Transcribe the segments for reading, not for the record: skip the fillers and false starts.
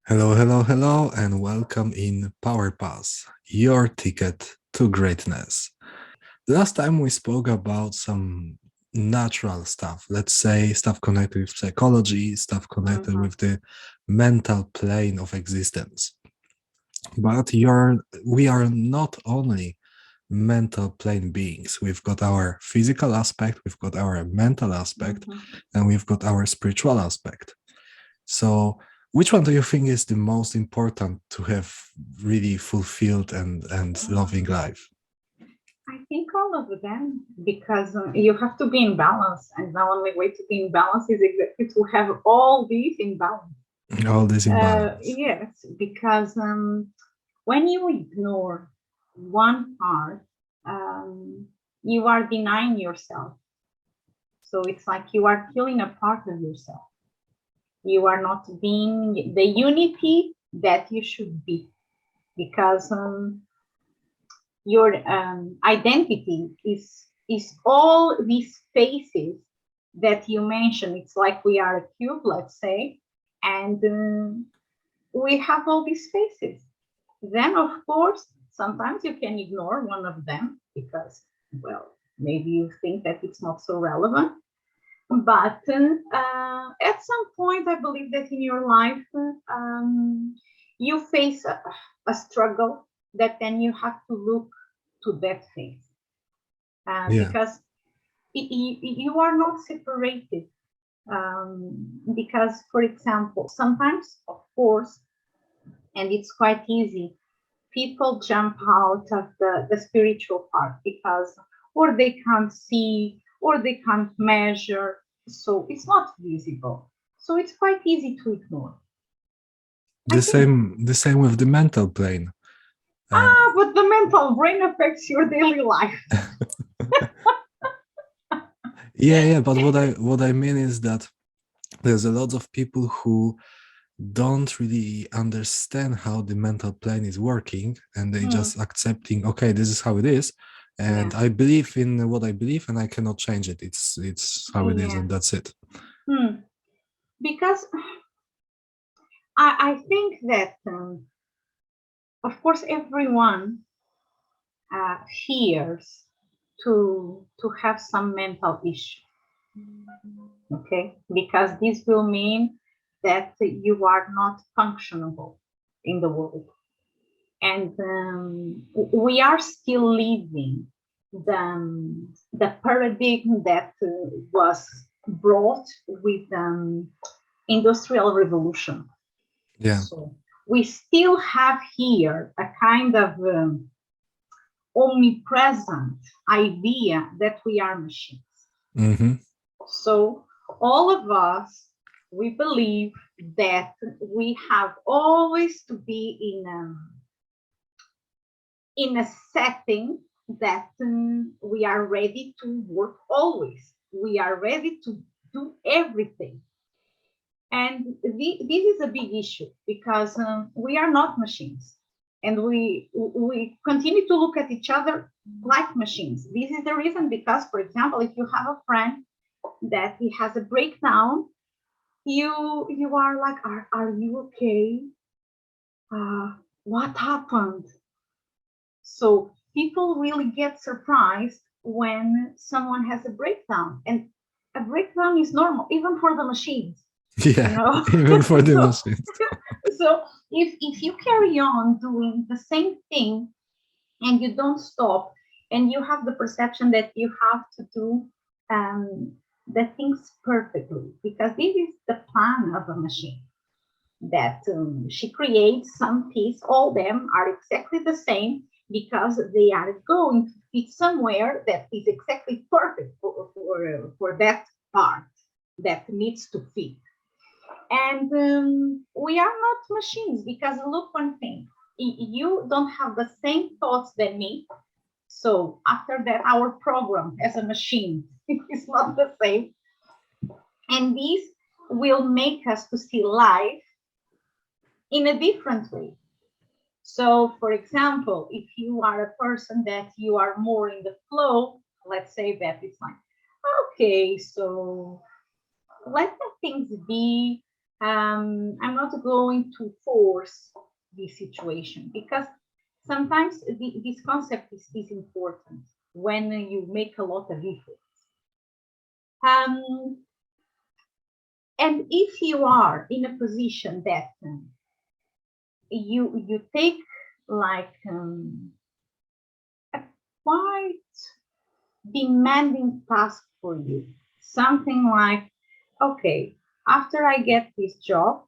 Hello, hello, hello, and welcome in PowerPass, your ticket to greatness. Last time we spoke about some natural stuff, let's say stuff connected with psychology, stuff connected Mhm. with the mental plane of existence. But we are not only mental plane beings. We've got our physical aspect, we've got our mental aspect, Mhm. and we've got our spiritual aspect. So, which one do you think is the most important to have really fulfilled and loving life? I think all of them, because you have to be in balance, and the only way to be in balance is exactly to have all these in balance. All this imbalance. Yes, because when you ignore one part, um, you are denying yourself. So it's like you are killing a part of yourself. You are not being the unity that you should be, because your identity is all these spaces that you mentioned. It's like we are a cube, let's say, and we have all these spaces. Then, of course, sometimes you can ignore one of them because, well, maybe you think that it's not so relevant. But at some point, I believe that in your life, you face a struggle that then you have to look to that phase, Yeah. because you are not separated. Because, for example, sometimes, of course, and it's quite easy, people jump out of the spiritual part because or they can't see or they can't measure, so it's not visible. So it's quite easy to ignore. I The think. same with the mental plane. Uh, But the mental brain affects your daily life. yeah, but what I mean is that there's a lot of people who don't really understand how the mental plane is working, and they Hmm. just accepting, okay, this is how it is, and Yeah. I believe in what I believe, and I cannot change it. It's how it is, Yeah. and that's it. Hmm. Because I think that, of course, everyone fears to have some mental issue. Okay, because this will mean that you are not functionable in the world, and we are still living the paradigm that was brought with industrial revolution. Yeah. So we still have here a kind of omnipresent idea that we are machines. Hmm. So all of us, we believe that we have always to be in a setting that we are ready to work always. We are ready to do everything. And this is a big issue because we are not machines. And we continue to look at each other like machines. This is the reason because, for example, if you have a friend that he has a breakdown, you are like, are you okay? What happened? So people really get surprised when someone has a breakdown, and a breakdown is normal even for the machines, you Yeah, know. even for the so machines. so if you carry on doing the same thing and you don't stop, and you have the perception that you have to do um, the things perfectly, because this is the plan of a machine, that she creates some piece, all them are exactly the same because they are going to fit somewhere that is exactly perfect for that part that needs to fit. And we are not machines, because look, one thing, you don't have the same thoughts than me. So after that, our program as a machine is not the same. And this will make us to see life in a different way. So, for example, if you are a person that you are more in the flow, let's say that it's like, okay, so let the things be. I'm not going to force this situation because sometimes this concept is important when you make a lot of effort. Um, and if you are in a position that you take like a quite demanding task for you, something like, okay, after I get this job,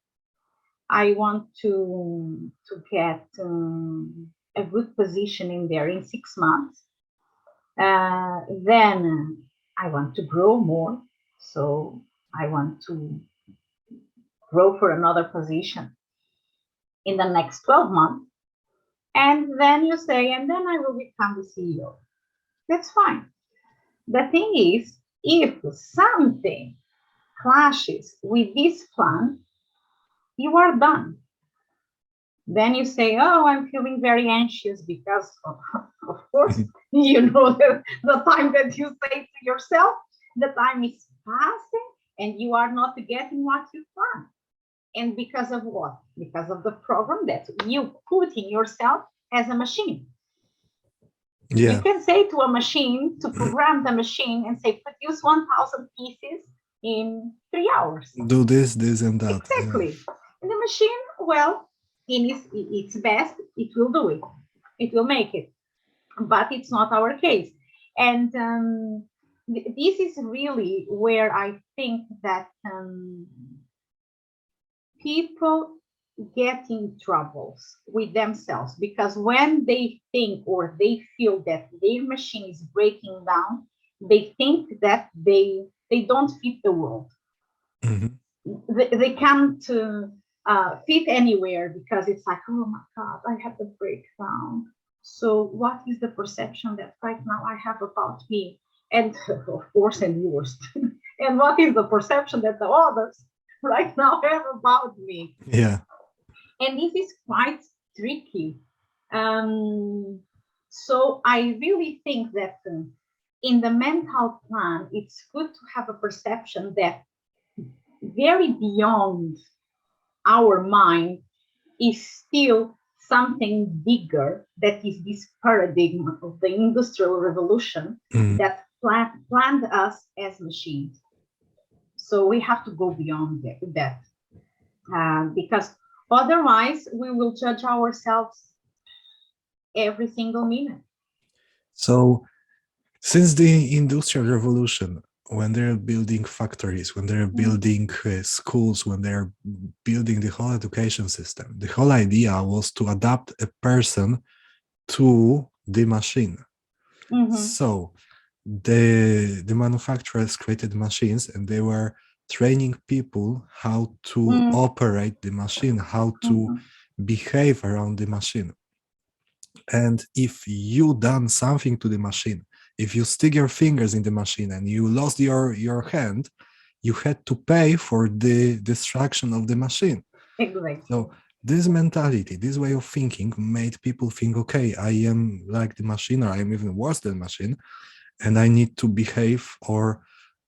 I want to get a good position in there in 6 months. Then I want to grow more, so I want to grow for another position in the next 12 months. And then you say, and then I will become the CEO. That's fine. The thing is, if something clashes with this plan, you are done. Then you say, oh, I'm feeling very anxious because, of course, you know the time that you say to yourself, the time is passing and you are not getting what you plan. And because of what? Because of the program that you put in yourself as a machine. You Yeah. can say to a machine, to program the machine and say, produce 1,000 pieces in 3 hours. Do this, and that. Exactly. And the machine, well, in its best, it will do it. It will make it. But it's not our case. And this is really where I think that people get in troubles with themselves because when they think or they feel that their machine is breaking down, they think that they don't fit the world. Mhm. They can't fit anywhere because it's like, oh my God, I have the breakdown. So what is the perception that right now I have about me? And of course, and yours. And what is the perception that the others right now have about me? Yeah. And this is quite tricky. So I really think that in the mental plan, it's good to have a perception that very beyond our mind is still something bigger that is this paradigm of the industrial revolution Mm. that planned us as machines. So we have to go beyond that because otherwise we will judge ourselves every single minute. So, since the Industrial Revolution, when they're building factories, when they're building schools, when they're building the whole education system, the whole idea was to adapt a person to the machine. Mm-hmm. So, the manufacturers created machines and they were training people how to operate the machine, how to behave around the machine. And if you done something to the machine, if you stick your fingers in the machine and you lost your hand, you had to pay for the destruction of the machine. Exactly. So this mentality, this way of thinking made people think, okay, I am like the machine, or I am even worse than machine, and I need to behave or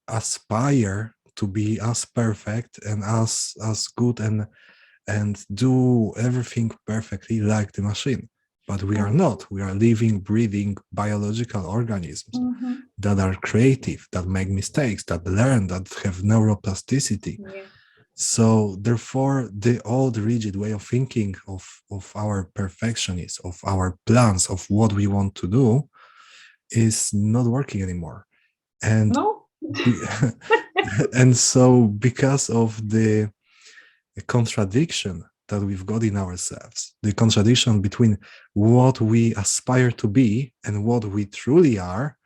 aspire to be as perfect and as good and do everything perfectly like the machine. But we are not. We are living, breathing biological organisms that are creative, that make mistakes, that learn, that have neuroplasticity. Yeah. So therefore, the old rigid way of thinking of our perfectionists, of our plans, of what we want to do is not working anymore. And No. and so because of the contradiction that we've got in ourselves, the contradiction between what we aspire to be and what we truly are,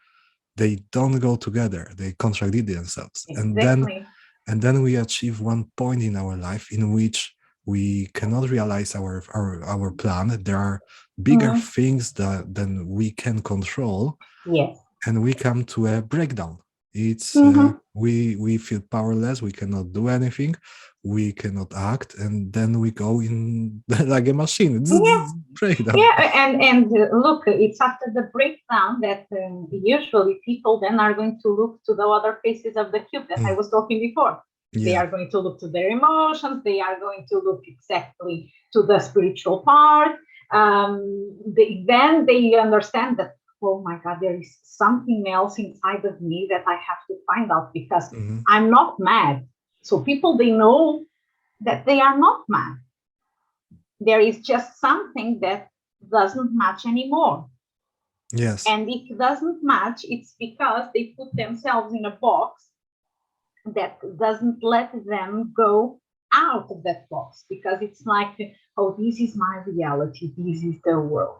they don't go together. They contradict themselves. Exactly. And then we achieve one point in our life in which we cannot realize our plan. There are bigger things than we can control. Yes. And we come to a breakdown. It's we feel powerless. We cannot do anything. We cannot act, and then we go in like a machine. Yeah. Breakdown. Yeah, and look, it's after the breakdown that usually people then are going to look to the other faces of the cube that I was talking before. They Yeah. are going to look to their emotions. They are going to look exactly to the spiritual part. Then they understand that, oh my God, there is something else inside of me that I have to find out, because Hmm. I'm not mad. So people, they know that they are not mad. There is just something that doesn't match anymore. Yes. And if it doesn't match, it's because they put themselves in a box that doesn't let them go out of that box, because it's like, oh, this is my reality, this is the world.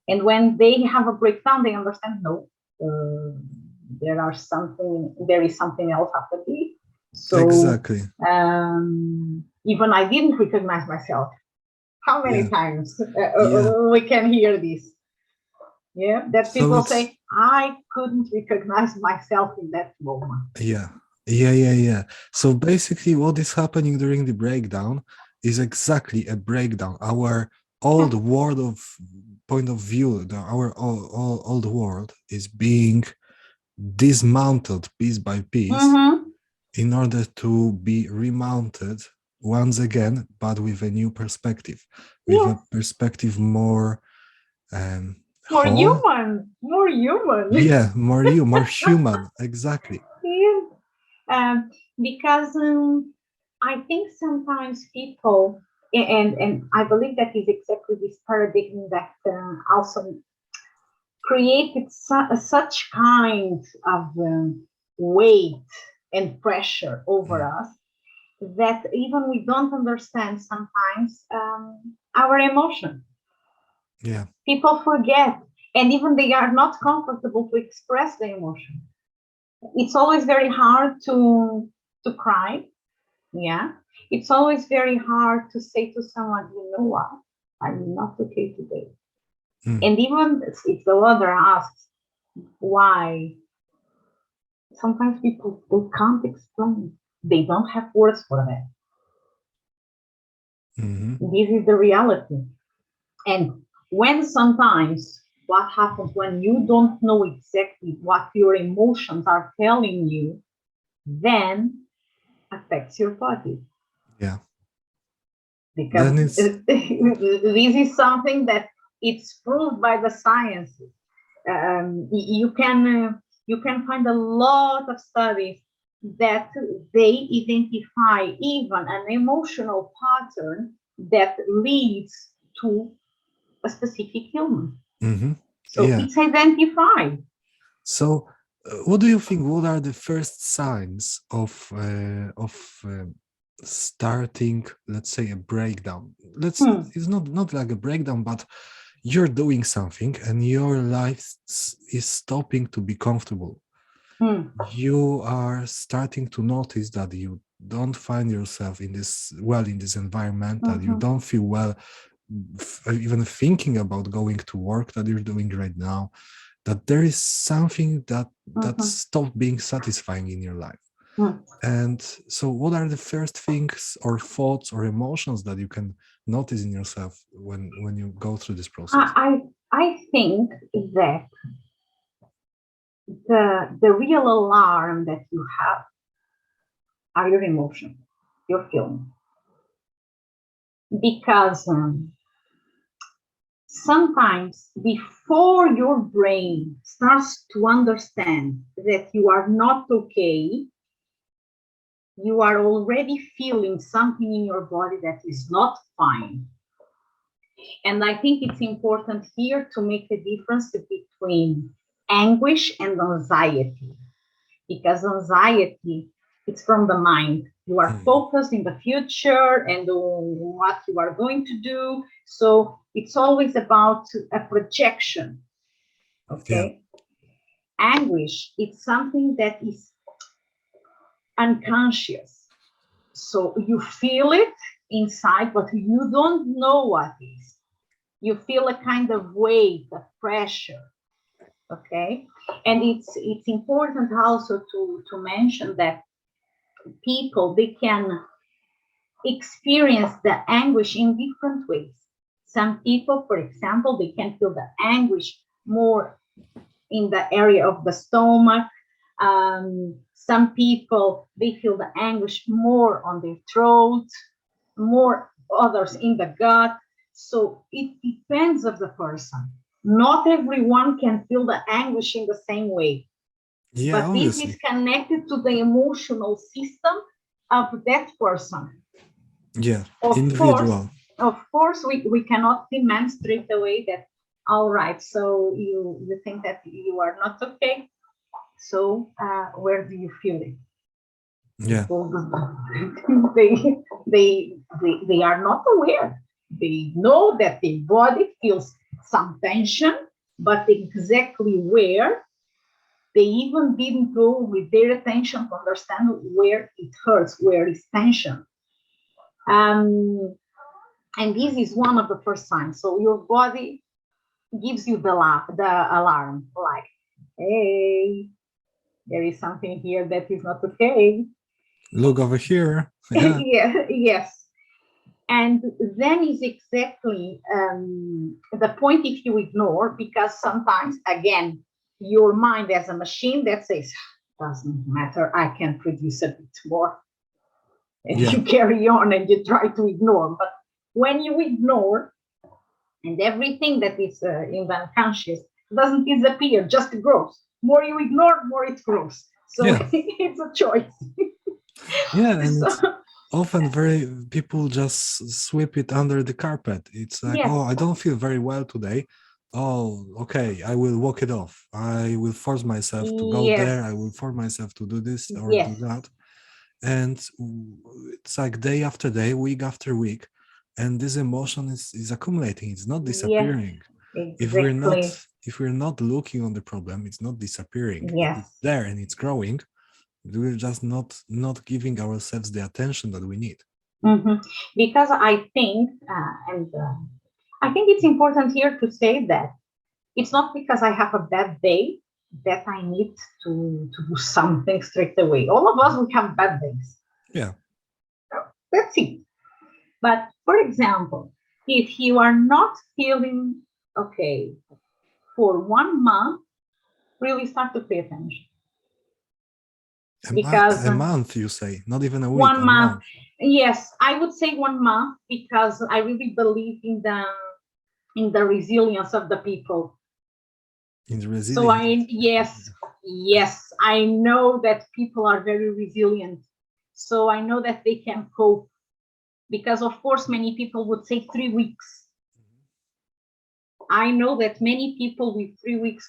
And when they have a breakdown, they understand, no, uh, there is something else after this. So Exactly. even I didn't recognize myself. How many Yeah. times Yeah. we can hear this? Yeah, that So people it's say, I couldn't recognize myself in that moment. yeah. Yeah, yeah, yeah. So basically what is happening during the breakdown is exactly a breakdown. Our old world of point of view, our old world is being dismantled piece by piece Mm-hmm. in order to be remounted once again, but with a new perspective, with a Yes, perspective more more whole. human, more human. Yeah, more you, more human. Exactly. Yes. Um, because I think sometimes people, and I believe that is exactly this paradigm that also created such kind of weight and pressure over Mm, us, that even we don't understand sometimes our emotion. yeah. People forget, and even they are not comfortable to express the emotion. It's always very hard to cry. Yeah, it's always very hard to say to someone, you know what, I'm not okay today. Mm, And even if the other asks why, sometimes people, they can't explain. They don't have words for that. mhm. This is the reality. And when sometimes what happens when you don't know exactly what your emotions are telling you, then affects your body, Yeah. because Then it's this is something that it's proved by the science. You can find a lot of studies that they identify even an emotional pattern that leads to a specific illness. mhm. So Yeah. it's identified. So, what do you think? What are the first signs of starting, let's say, a breakdown? Let's Hmm, it's not like a breakdown, but you're doing something and your life is stopping to be comfortable. hmm, You are starting to notice that you don't find yourself in this in this environment, that you mhm, don't feel well even thinking about going to work that you're doing right now, that there is something that mhm, stopped being satisfying in your life. hmm. And so what are the first things or thoughts or emotions that you can notice in yourself when you go through this process? I think that the real alarm that you have are your emotions, your feelings, because sometimes before your brain starts to understand that you are not okay, you are already feeling something in your body that is not fine. And I think it's important here to make a difference between anguish and anxiety, because anxiety, it's from the mind. You are Mhm. focused in the future and what you are going to do. So it's always about a projection. Yeah. Okay. Anguish, it's something that is unconscious. So you feel it inside, but you don't know what is. You feel a kind of weight, of pressure. Okay. And it's important also to mention that people, they can experience the anguish in different ways. Some people, for example, they can feel the anguish more in the area of the stomach. Some people, they feel the anguish more on their throat, more others in the gut. So it depends of the person. Not everyone can feel the anguish in the same way, Yeah, but this is obviously. connected to the emotional system of that person. Yeah, Of course, individual. we cannot demand straight away that, all right, so you think that you are not okay. So where do you feel it? Yeah, People they are not aware. They know that their body feels some tension, but exactly where, they even didn't go with their attention to understand where it hurts, where is tension. Um, and this is one of the first signs. So your body gives you the alarm, like, hey, there is something here that is not okay. look over here. Yeah, Yeah, yes. And then is exactly the point if you ignore, because sometimes, again, your mind as a machine that says, doesn't matter, I can produce a bit more. And yeah, you carry on and you try to ignore. But when you ignore, and everything that is in the unconscious doesn't disappear, just grows. More you ignore, more it grows. So yeah, it's a choice. yeah. And So it's often very, people just sweep it under the carpet. It's like, yes, oh, I don't feel very well today. Oh, okay, I will walk it off. I will force myself to go yes, there. I will force myself to do this or yes, do that. And it's like day after day, week after week, and this emotion is accumulating. It's not yes, disappearing. If we're not exactly. if we're not looking on the problem, it's not disappearing. It's Yes. there and it's growing. We're just not giving ourselves the attention that we need. Mhm. Because I think, and I think it's important here to say that it's not because I have a bad day that I need to do something straight away. All of us, we have bad days. Yeah, That's it. But for example, if you are not feeling okay for 1 month, really start to pay attention. Because a month, you say, not even a week, one a month, month yes, I would say 1 month, because I really believe in the resilience of the people. in So resilience. yes, I know that people are very resilient. So I know that they can cope, because of course many people would say 3 weeks. I know that many people with 3 weeks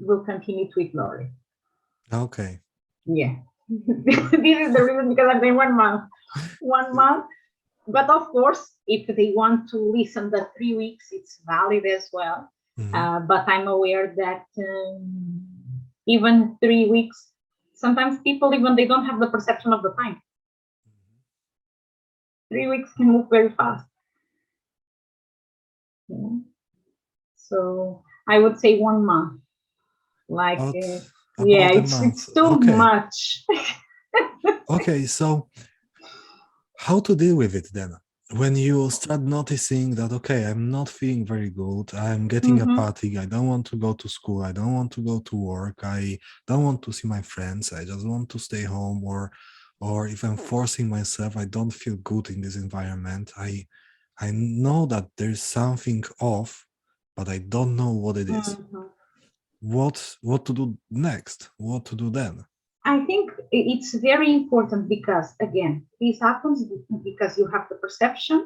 will continue to ignore it. Okay. Yeah. This is the reason, because I'm saying 1 month. 1 month. But of course, if they want to listen the 3 weeks, it's valid as well. Mhm. But I'm aware that even 3 weeks, sometimes people, even they don't have the perception of the time. 3 weeks can move very fast. You know? So I would say 1 month. Like, About yeah, about a month. it's too Okay. much. Okay, so how to deal with it then? When you start noticing that, okay, I'm not feeling very good, I'm getting Mm-hmm. apathic, I don't want to go to school, I don't want to go to work, I don't want to see my friends, I just want to stay home, or if I'm forcing myself, I don't feel good in this environment. I know that there's something off, but I don't know what it is. Mm-hmm. What to do next? What to do then? I think it's very important, because, again, this happens because you have the perception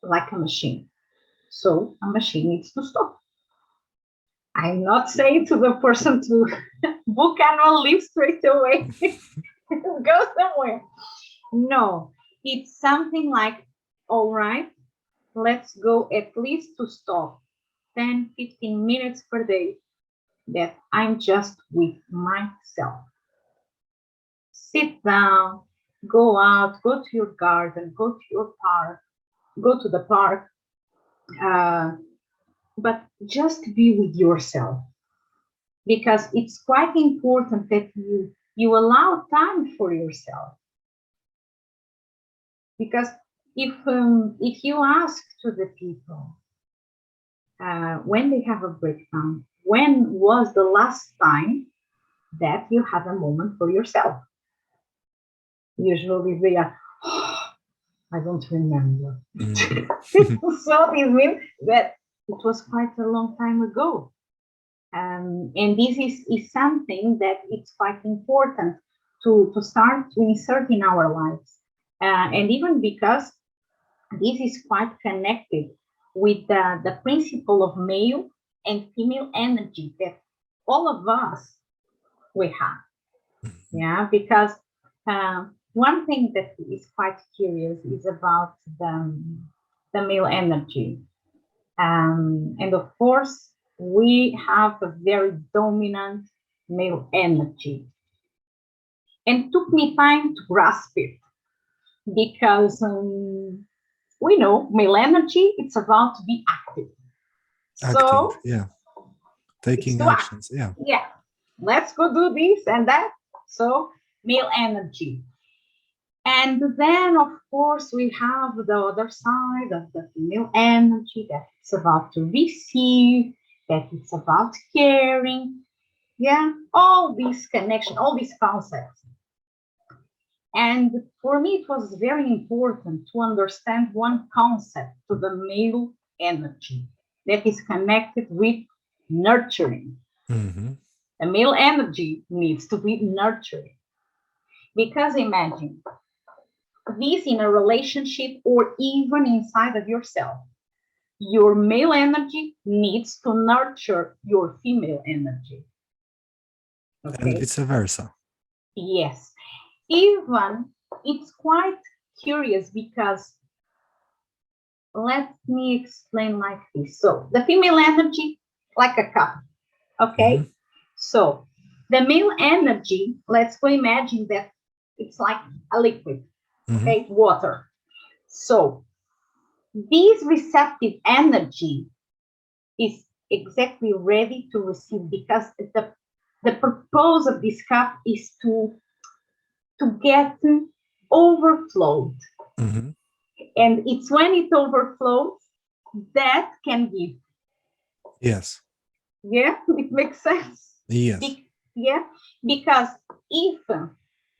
like a machine. So a machine needs to stop. I'm not saying to the person to book annual leave straight away, go somewhere. No, it's something like, all right, let's go at least to stop 10, 15 minutes per day that I'm just with myself. Sit down, go out, go to your garden, go to your park, go to the park, uh, but just be with yourself, because it's quite important that you allow time for yourself. Because if you ask to the people, when they have a breakdown, when was the last time that you have a moment for yourself. Usually they are, oh, I don't remember. Mm. So this means that it was quite a long time ago. And this is something that it's quite important to start to insert in our lives. And even because this is quite connected with the principle of male and female energy that all of us we have. Yeah, because one thing that is quite curious is about the male energy. And of course, we have a very dominant male energy. And took me time to grasp it because we know male energy, it's about to be active. Acting, So yeah. it's Taking to act. actions, yeah. Yeah, let's go do this and that. So male energy. And then, of course, we have the other side of the female energy that it's about to receive, that it's about caring. Yeah, all these connections, all these concepts. And for me, it was very important to understand one concept to the male energy that is connected with nurturing. Mm-hmm. The male energy needs to be nurturing. Because imagine this in a relationship or even inside of yourself. Your male energy needs to nurture your female energy. And Okay. vice versa. Yes. Even it's quite curious because let me explain like this. So the female energy, like a cup. Mm-hmm. Okay. So the male energy, let's go imagine that it's like a liquid. Mm-hmm. Okay, water. So this receptive energy is exactly ready to receive because the purpose of this cup is to get overflowed. Mm-hmm. And it's when it overflows that can give. Yes. Yeah, it makes sense. Yes. Yeah, because if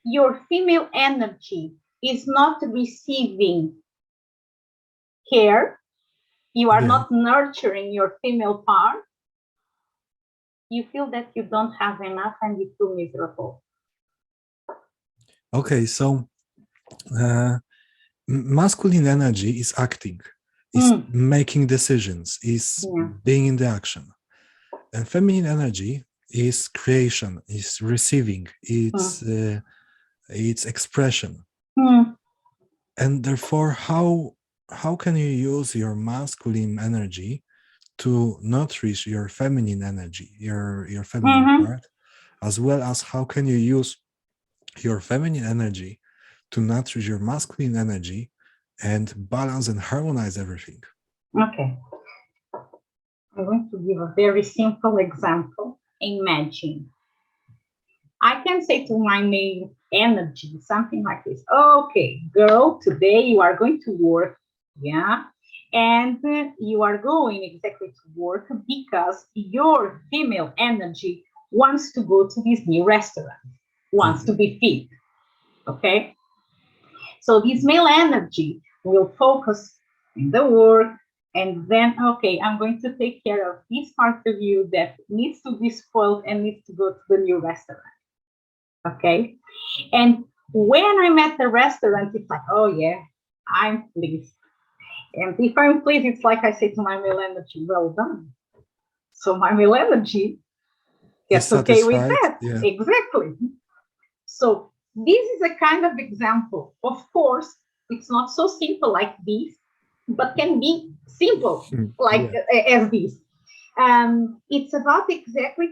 your female energy is not receiving care, you are Yeah. not nurturing your female part, you feel that you don't have enough and you feel miserable. Okay, so uh, masculine energy is acting, is Mm, making decisions, is yeah. being in the action. And feminine energy is creation, is receiving, Mm, it's expression. mm, And therefore, how can you use your masculine energy to nourish your feminine energy, your feminine mm-hmm. part, as well as how can you use your feminine energy to nourish your masculine energy and balance and harmonize everything. Okay. I'm going to give a very simple example. Imagine I can say to my male energy something like this. Okay, girl, today you are going to work. Yeah. And you are going exactly to work because your female energy wants to go to this new restaurant, wants to Mhm. be fit. Okay. So this male energy will focus in the work, and then, okay, I'm going to take care of this part of you that needs to be spoiled and needs to go to the new restaurant. Okay. And when I'm at the restaurant, it's like, oh yeah, I'm pleased. And if I'm pleased, it's like I say to my male energy, well done. So my male energy Is gets okay with satisfied? that. Yeah. Exactly. So this is a kind of example. Of course, it's not so simple like this, but can be simple like Yeah. as this. It's about exactly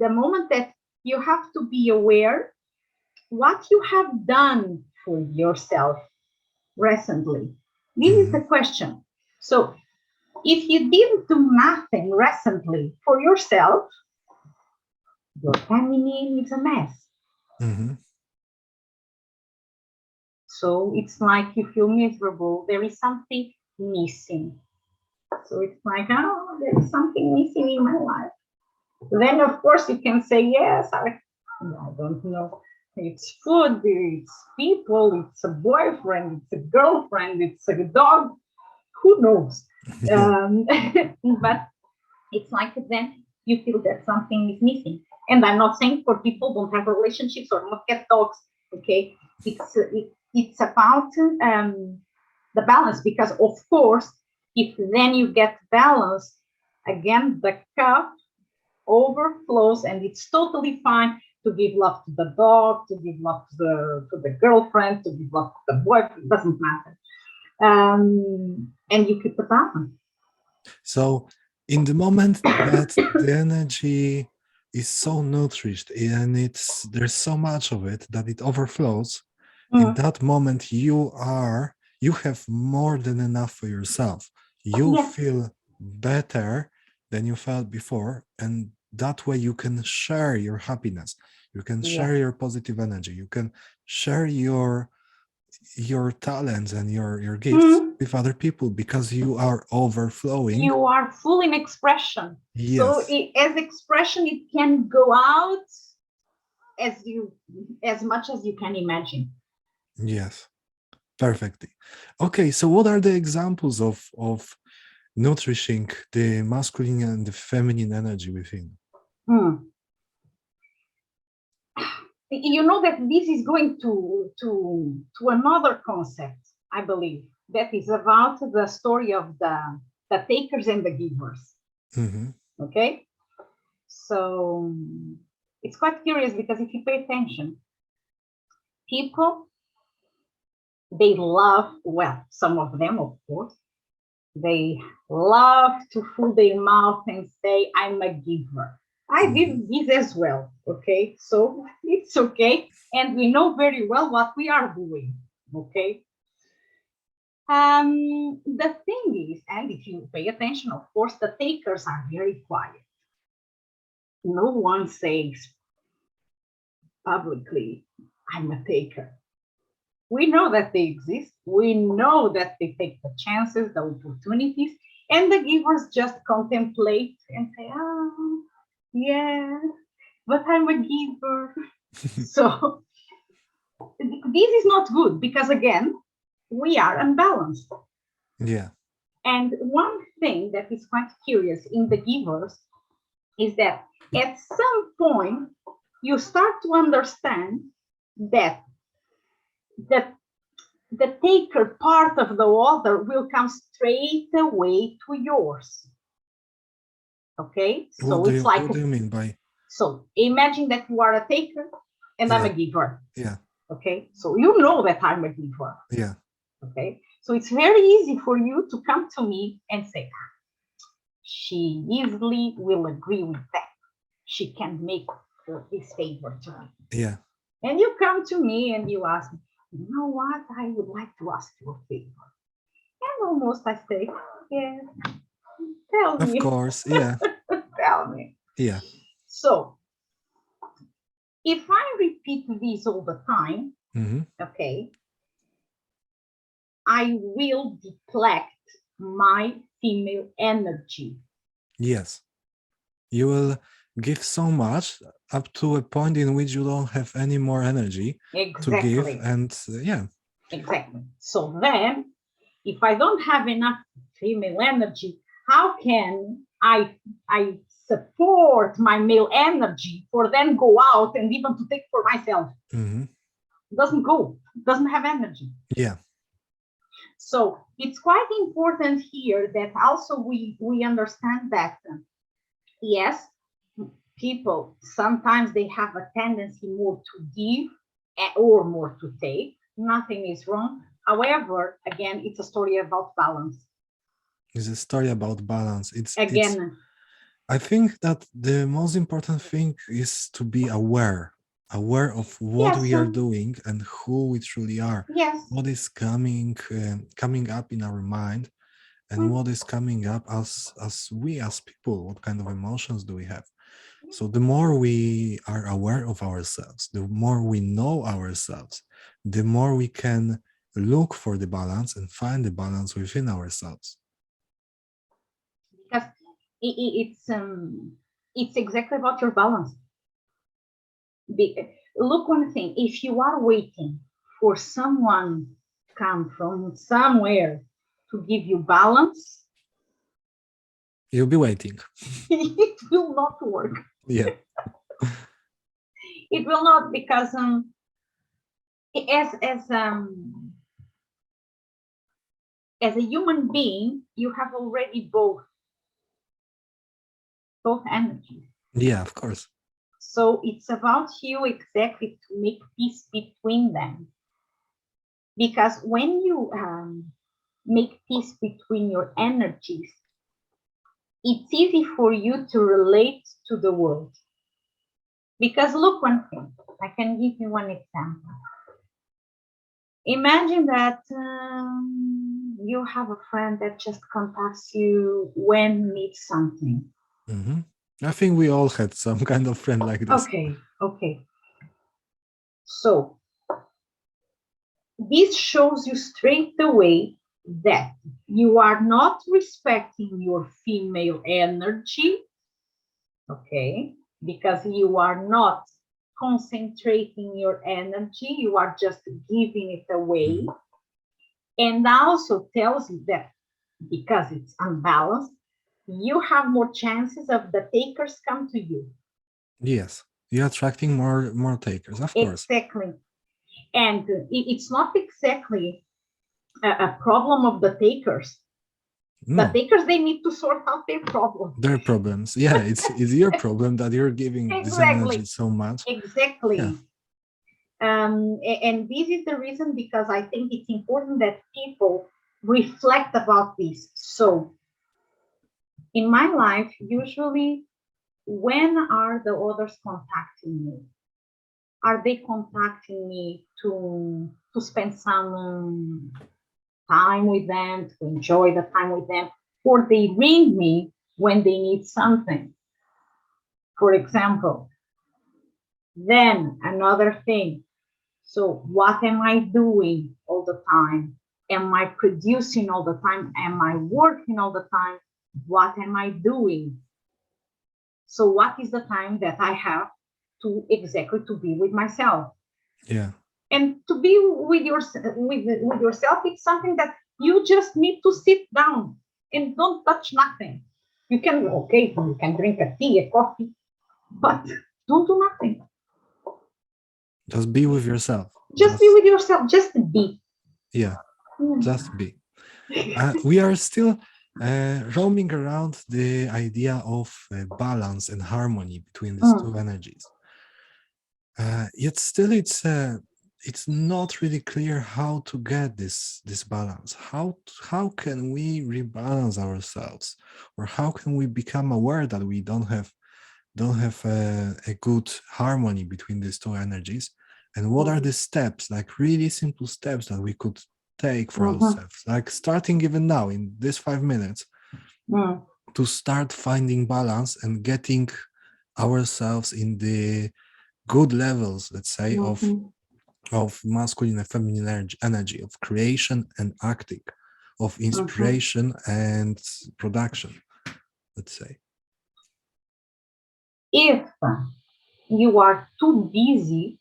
the moment that you have to be aware what you have done for yourself recently. This is the Mhm. question. So if you didn't do nothing recently for yourself, your feminine is a mess. Mhm. So it's like you feel miserable. There is something missing. So it's like, oh, there is something missing in my life. Then, of course, you can say, yes, I don't know. It's food, it's people, it's a boyfriend, it's a girlfriend, it's a dog. Who knows? Yeah. Um, but it's like then you feel that something is missing. And I'm not saying for people don't have relationships or not get dogs. Okay, it's about the balance, because of course, if then you get balance, again the cup overflows, and it's totally fine to give love to the dog, to give love to the girlfriend, to give love to the boyfriend. It doesn't matter. And you keep the balance. So, in the moment that the energy is so nourished and there's so much of it that it overflows, in Mm. that moment you have more than enough for yourself. You Yes, feel better than you felt before, and that way you can share your happiness. You can share yes. your positive energy. You can share your talents and your gifts Mm. with other people because you are overflowing. You are full in expression. So Yes, as expression, it can go out as you as much as you can imagine. yes, perfectly. Okay, so what are the examples of nourishing the masculine and the feminine energy within? Mm. You know that this is going to another concept, I believe, that is about the story of the takers and the givers. Hmm. Okay, so it's quite curious, because if you pay attention, people, they love, well, some of them, of course, they love to fill their mouth and say, I'm a giver. I Hmm. did this as well. Okay. So it's okay. And we know very well what we are doing. Okay. The thing is, and if you pay attention, of course, the takers are very quiet. No one says publicly, I'm a taker. We know that they exist. We know that they take the chances, the opportunities, and the givers just contemplate and say, oh, yeah, but I'm a giver. So this is not good, because, again, we are unbalanced. Yeah. And one thing that is quite curious in the givers is that at some point you start to understand that the the taker part of the order will come straight away to yours. Okay, so it's like, What do you mean by so imagine that you are a taker and I'm yeah, a giver. yeah, Okay, so you know that I'm a giver. yeah, Okay, so it's very easy for you to come to me and say, she easily will agree with that. She can make this favor to me. yeah. And you come to me and you ask me, you know what? I would like to ask you a favor. And almost I say, yes, tell Of me, course, yeah, tell me. yeah. So if I repeat this all the time, Hmm. okay, I will deplete my female energy. Yes. You will give so much up to a point in which you don't have any more energy to give, Exactly, and yeah. exactly. So then, if I don't have enough female energy, how can I support my male energy for then go out and even to take for myself? Hmm. Doesn't go, doesn't have energy. Yeah. So it's quite important here that also we understand that yes, people sometimes they have a tendency more to give or more to take. Nothing is wrong. However, again, it's a story about balance. It's a story about balance. It's Again, I think that the most important thing is to be aware of what yes, we are doing and who we truly are, yes, what is coming up in our mind, and mm, what is coming up as we as people. What kind of emotions do we have? So the more we are aware of ourselves, the more we know ourselves, the more we can look for the balance and find the balance within ourselves. because it's exactly about your balance. Look, one thing, if you are waiting for someone come from somewhere to give you balance, You'll be waiting. it will not work. Yeah. It will not, because as as a human being, you have already both energies. Yeah, of course. So it's about you exactly to make peace between them. Because when you make peace between your energies, it's easy for you to relate to the world. Because look, one thing, I can give you one example. Imagine that you have a friend that just contacts you when needs something. Mm-hmm. I think we all had some kind of friend like this. Okay. So this shows you straight away that you are not respecting your female energy, okay? Because you are not concentrating your energy, you are just giving it away. Mm-hmm. And also tells you that because it's unbalanced, you have more chances of the takers come to you. Yes, you're attracting more takers, of course. Exactly. And it's not exactly a problem of the takers. The No, takers, they need to sort out their problem. their problems. Yeah, it's your problem that you're giving this energy Exactly. so much. Exactly. Yeah. And this is the reason, because I think it's important that people reflect about this. So in my life, usually, when are the others contacting me? Are they contacting me to spend some time with them, to enjoy the time with them, or they ring me when they need something, for example? Then another thing. So what am I doing all the time? Am I producing all the time? Am I working all the time? What am I doing? So what is the time that I have to exactly to be with myself? Yeah. And to be with yourself, it's something that you just need to sit down and don't touch nothing. You can, okay, you can drink a tea, a coffee, but don't do nothing. Just be with yourself. Just be with yourself. Just be. Yeah, just be. We are still roaming around the idea of balance and harmony between these two energies. Yet still, it's not really clear how to get this balance. How can we rebalance ourselves, or how can we become aware that we don't have a good harmony between these two energies? And what are the steps, like really simple steps that we could take for ourselves, like starting even now in this 5 minutes, to start finding balance and getting ourselves in the good levels, let's say, of masculine and feminine energy, of creation and acting, of inspiration and production, let's say. If you are too busy,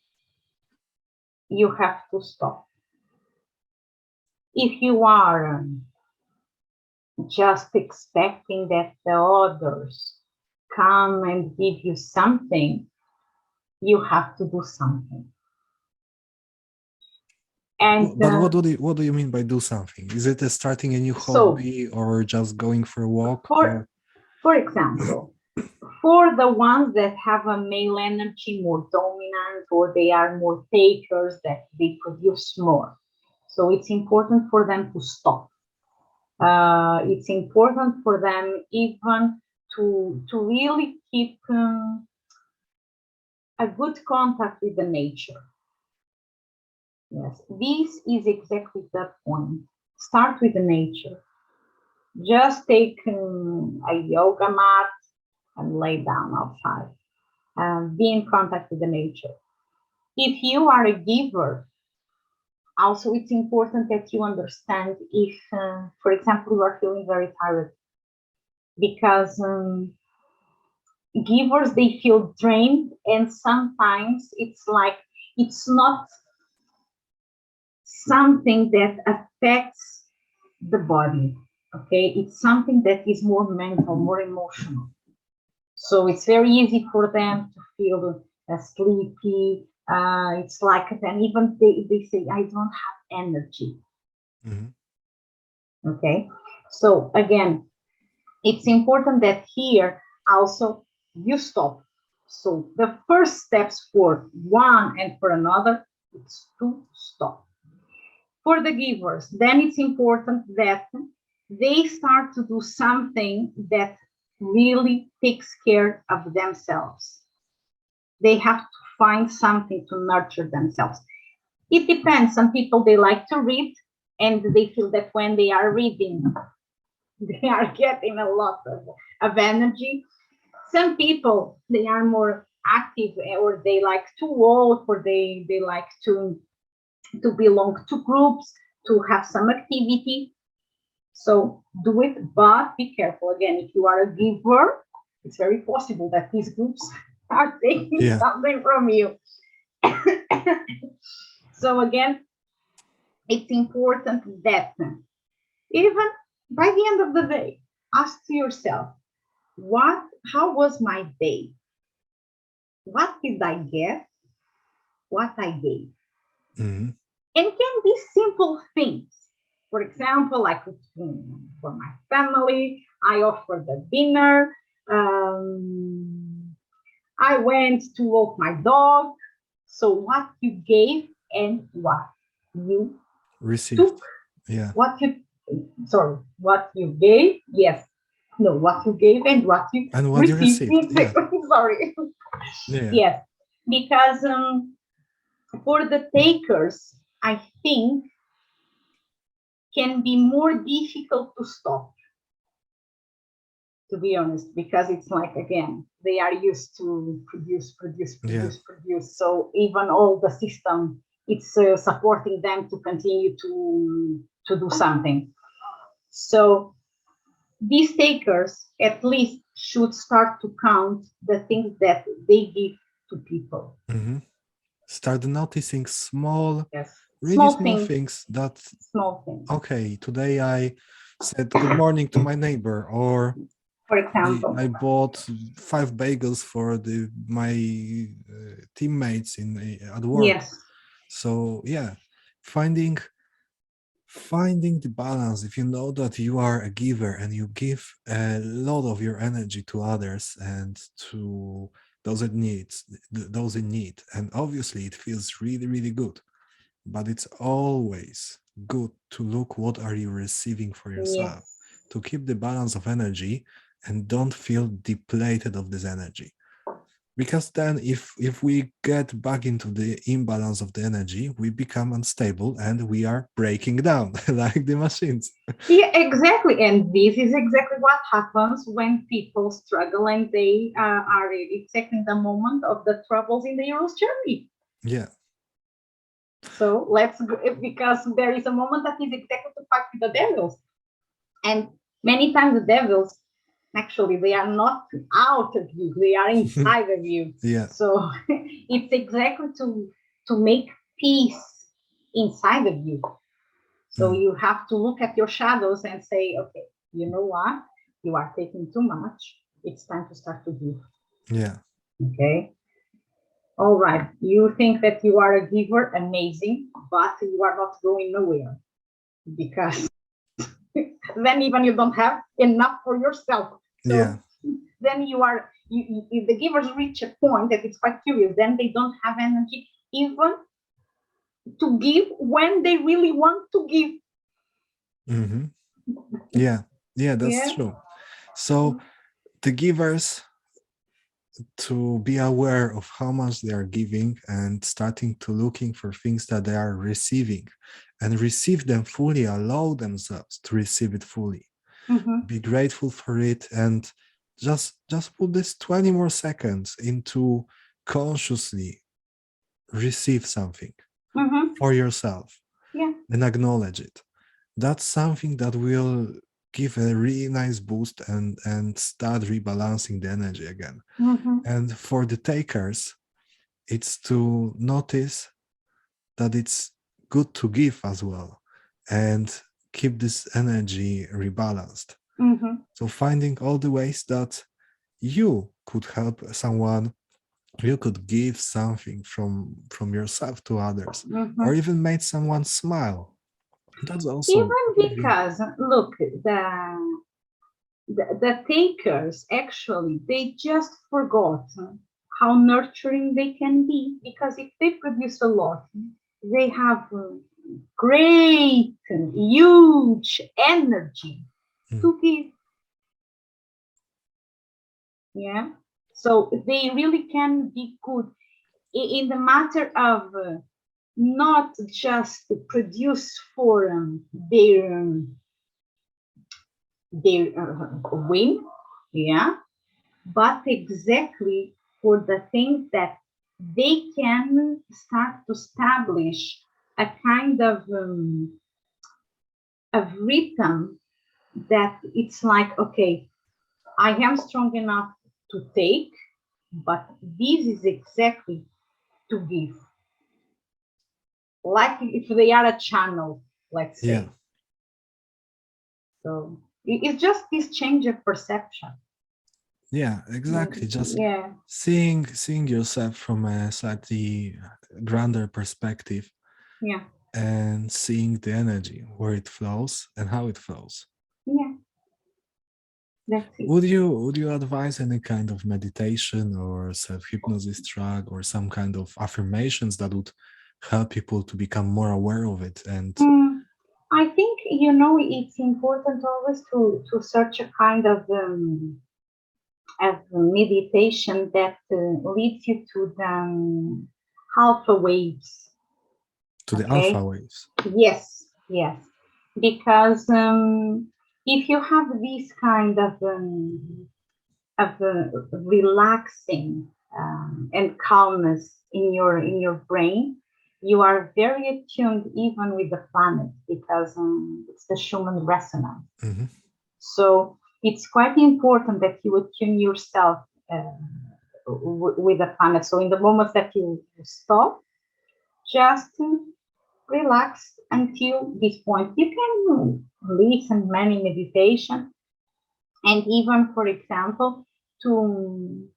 you have to stop. If you are just expecting that the others come and give you something, you have to do something. And But what do you mean by do something? Is it starting a new hobby, or just going for a walk? For example, for the ones that have a male energy more dominant, or they are more takers, that they produce more. So it's important for them to stop. It's important for them even to really keep a good contact with the nature. Yes, this is exactly the point. Start with the nature. Just take a yoga mat and lay down outside. Be in contact with the nature. If you are a giver, also it's important that you understand if, for example, you are feeling very tired, because givers, they feel drained, and sometimes it's like it's not something that affects the body. Okay, it's something that is more mental, more emotional. So it's very easy for them to feel sleepy. It's like, and even they say, I don't have energy. Mhm. Okay, so again, it's important that here also you stop. So the first steps for one and for another, it's to stop. For the givers, then it's important that they start to do something that really takes care of themselves. They have to find something to nurture themselves. It depends. Some people, they like to read, and they feel that when they are reading, they are getting a lot of energy. Some people, they are more active, or they like to walk, or they like to belong to groups, to have some activity. So do it, but be careful. Again, if you are a giver, it's very possible that these groups are taking Yeah. something from you. So again, it's important that even by the end of the day, ask yourself, what, how was my day? What did I get? What I gave? Mhm. And can be simple things. For example, I could, for my family, I offered a dinner. I went to walk my dog. So what you gave and what you took, Received. Yeah. what you, sorry, what you gave, yes, no, what you gave and what you And what you received. received. Yeah. Sorry, Yeah. yes, because for the takers, I think can be more difficult to stop, to be honest, because it's like, again, they are used to produce, produce, Yeah. produce, produce. So even all the system, it's supporting them to continue to do something. So these takers at least should start to count the things that they give to people. Mhm. Start noticing small, Yes, really small small things, things that, small things. okay, today I said good morning to my neighbor, or For I example, bought 5 bagels for my teammates at work. yes, So yeah, finding finding the balance. If you know that you are a giver and you give a lot of your energy to others and to those in needs, those in need, and obviously it feels really really good. But it's always good to look what are you receiving for yourself, yes, to keep the balance of energy and don't feel depleted of this energy. Because then if we get back into the imbalance of the energy, we become unstable and we are breaking down like the machines. yeah, exactly. And this is exactly what happens when people struggle and they are exactly in the moment of the troubles in the hero's journey. Yeah. So let's go, because there is a moment that is exactly to fight with the devils. And many times the devils, actually, they are not out of you, they are inside of you. Yeah. So it's exactly to make peace inside of you. So Mm. you have to look at your shadows and say, okay, you know what? You are taking too much. It's time to start to give. Yeah. Okay. All right. You think that you are a giver, amazing, but you are not going nowhere because then even you don't have enough for yourself. Yeah. So then the givers reach a point that it's quite curious. Then they don't have energy even to give when they really want to give. Hmm. Yeah. Yeah, that's Yeah. true. So the givers, to be aware of how much they are giving and starting to looking for things that they are receiving and receive them fully, allow themselves to receive it fully, Mm-hmm. be grateful for it, and just put this 20 more seconds into consciously receive something Mm-hmm. for yourself Yeah. and acknowledge it. That's something that will give a really nice boost and start rebalancing the energy again. Mm-hmm. And for the takers, it's to notice that it's good to give as well and keep this energy rebalanced. Mm-hmm. So finding all the ways that you could help someone, you could give something from yourself to others, Mm-hmm. or even made someone smile. That's also Even giving. because, look, the takers actually, they just forgot how nurturing they can be, because if they produce a lot, they have great, huge energy Mm, to give. Yeah. So they really can be good in the matter of not just produce for their win, yeah, but exactly for the things that they can start to establish a kind of rhythm that it's like, okay, I am strong enough to take, but this is exactly to give, like if they are a channel, let's yeah, say. So it's just this change of perception. yeah, exactly. Just Yeah, seeing yourself from a slightly grander perspective yeah, and seeing the energy where it flows and how it flows. yeah, that's it. Would you advise any kind of meditation or self-hypnosis track or some kind of affirmations that would help people to become more aware of it? And Mm, I think, it's important always to search a kind of meditation that leads you to the alpha waves. to the alpha Okay. waves. Yes, yes. Because if you have this kind of relaxing and calmness in your brain, you are very attuned even with the planet, because it's the Schumann resonance. Hmm. So it's quite important that you attune yourself with the planet. So in the moments that you stop, just relax until this point. You can listen many meditation, and even, for example, to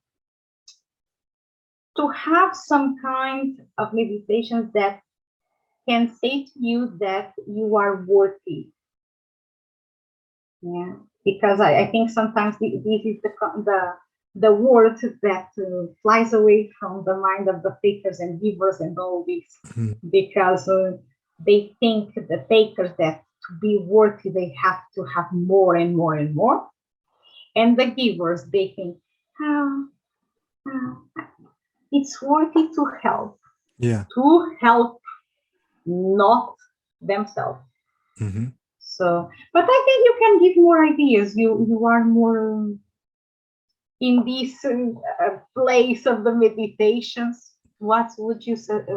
to have some kind of meditations that can say to you that you are worthy. Yeah, because I think sometimes this is the word that flies away from the mind of the takers and givers and all this, Hmm. because they think, the takers, that to be worthy they have to have more and more and more, and the givers, they think, oh, uh, it's worthy Yeah. to help, not themselves. Hmm. So, but I think you can give more ideas. You are more in this place of the meditations. What would you suggest?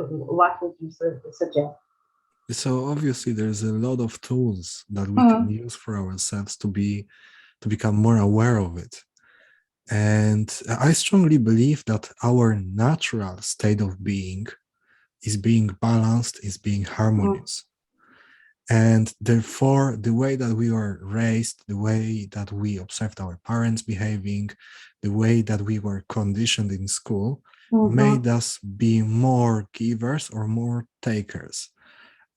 So obviously there's a lot of tools that we can Mm, use for ourselves to become more aware of it. And I strongly believe that our natural state of being is being balanced, is being mm, harmonious. And therefore, the way that we were raised, the way that we observed our parents behaving, the way that we were conditioned in school mhm, made us be more givers or more takers.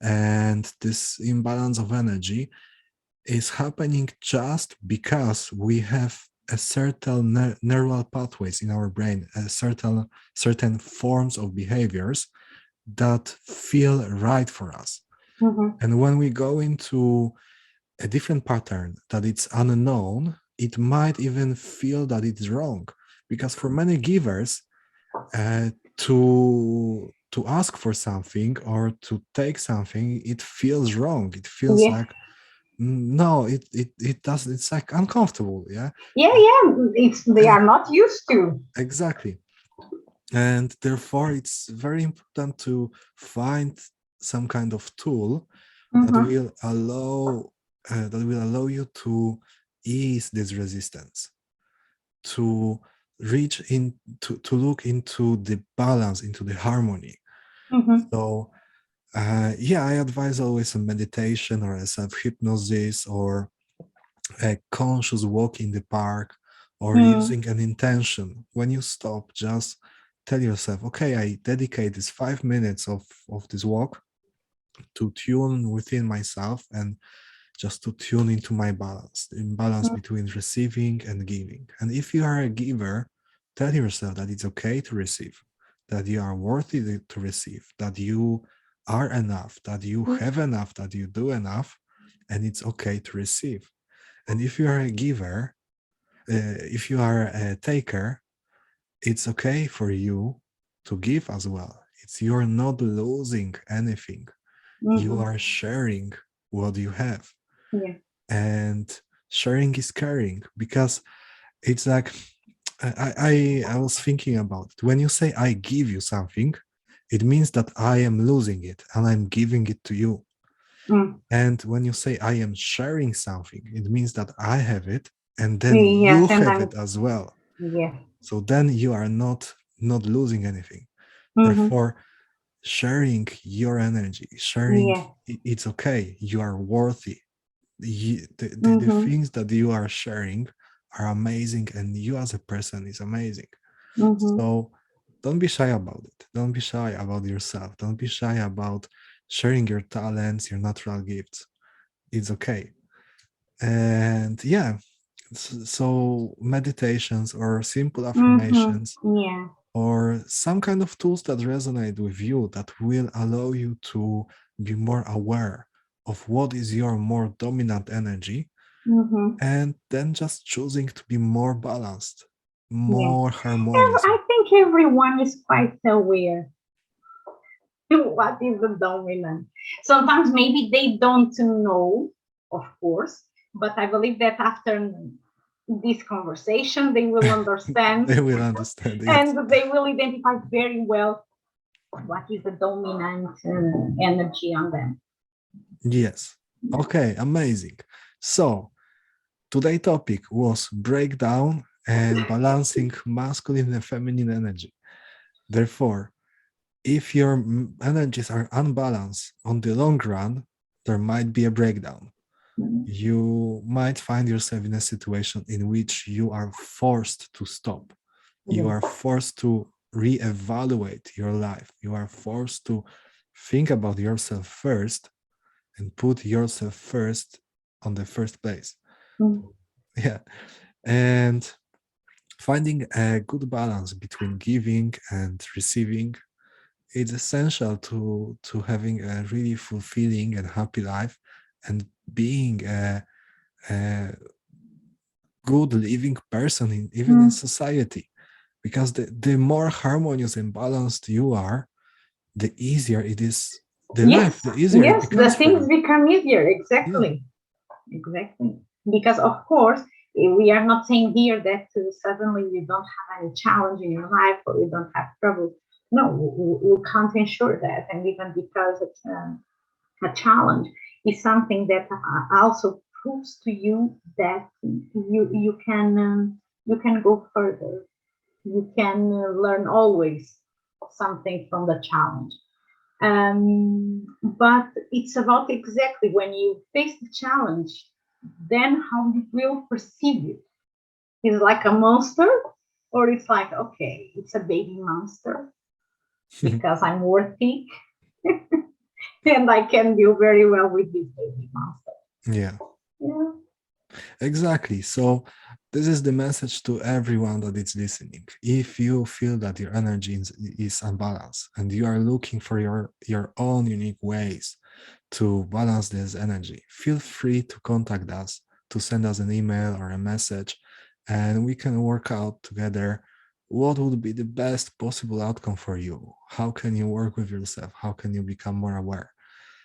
And this imbalance of energy is happening just because we have a certain neural pathways in our brain, a certain forms of behaviors that feel right for us. mhm. And when we go into a different pattern that it's unknown, it might even feel that it's wrong. Because for many givers, to ask for something or to take something, it feels wrong. It feels Yeah, like no, it does. It's like uncomfortable. Yeah, yeah, yeah. They and are not used to. exactly. And therefore, it's very important to find some kind of tool that Mhm, will allow that will allow you to ease this resistance, to reach in, to look into the balance, into the harmony. Mm-hmm. So yeah, I advise always a meditation or a self hypnosis or a conscious walk in the park or Mm, using an intention. When you stop, just tell yourself, okay, I dedicate this 5 minutes of this walk to tune within myself and just to tune into my balance, in balance mm, between receiving and giving. And if you are a giver, tell yourself that it's okay to receive, that you are worthy to receive, that you are enough, that you mm, have enough, that you do enough, and it's okay to receive. And if you are a giver, if you are a taker, it's okay for you to give as well. It's you're not losing anything. You mm-hmm. are sharing what you have. Yeah. And sharing is caring, because it's like I was thinking about it. When you say I give you something, it means that I am losing it and I'm giving it to you. Mm. And when you say I am sharing something, it means that I have it and then you Yes, and have it I'm, as well. yeah. So then you are not losing anything. Mm-hmm. Therefore, sharing your energy, sharing, Yeah. it's okay. You are worthy. The Mm-hmm. things that you are sharing are amazing, and you as a person is amazing. Mm-hmm. So don't be shy about it. Don't be shy about yourself. Don't be shy about sharing your talents, your natural gifts. It's okay. And yeah, so meditations or simple Mm-hmm. affirmations Yeah. or some kind of tools that resonate with you, that will allow you to be more aware of what is your more dominant energy, Mm-hmm. and then just choosing to be more balanced, Yeah. more harmonious. I think everyone is quite aware what is the dominant. Sometimes maybe they don't know, of course, but I believe that after this conversation, they will understand They will understand, yes. and they will identify very well what is the dominant energy on them. Yes. Okay, amazing. So today's topic was breakdown and balancing masculine and feminine energy. Therefore, if your energies are unbalanced on the long run, there might be a breakdown. You might find yourself in a situation in which you are forced to stop. You Yeah. are forced to reevaluate your life. You are forced to think about yourself first and put yourself first on the first place. Mm. Yeah. And finding a good balance between giving and receiving, it's essential to having a really fulfilling and happy life, and being a good living person even in Mm. society. Because the more harmonious and balanced you are, the easier it is, the life, Yes, the easier it yes, the becomes for things you. become easier. Yeah. Exactly. Exactly. Because, of course, we are not saying here that suddenly you don't have any challenge in your life or you don't have trouble. No, we can't ensure that. And even because it's a challenge is something that also proves to you that you can go further. You can learn always something from the challenge. But it's about exactly when you face the challenge, then how you will perceive it. Is like a monster, or it's like, okay, it's a baby monster because I'm worthy and I can deal very well with this baby monster. Yeah. Yeah. Exactly. So this is the message to everyone that is listening. If you feel that your energy is unbalanced and you are looking for your own unique ways to balance this energy, feel free to contact us, to send us an email or a message, and we can work out together what would be the best possible outcome for you. How can you work with yourself? How can you become more aware?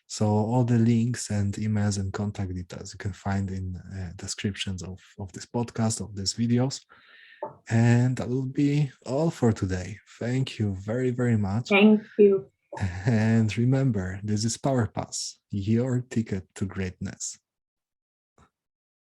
So all the links and emails and contact details you can find in descriptions of this podcast, of these videos. And that will be all for today. Thank you very, very much. Thank you. And remember, this is PowerPass, your ticket to greatness.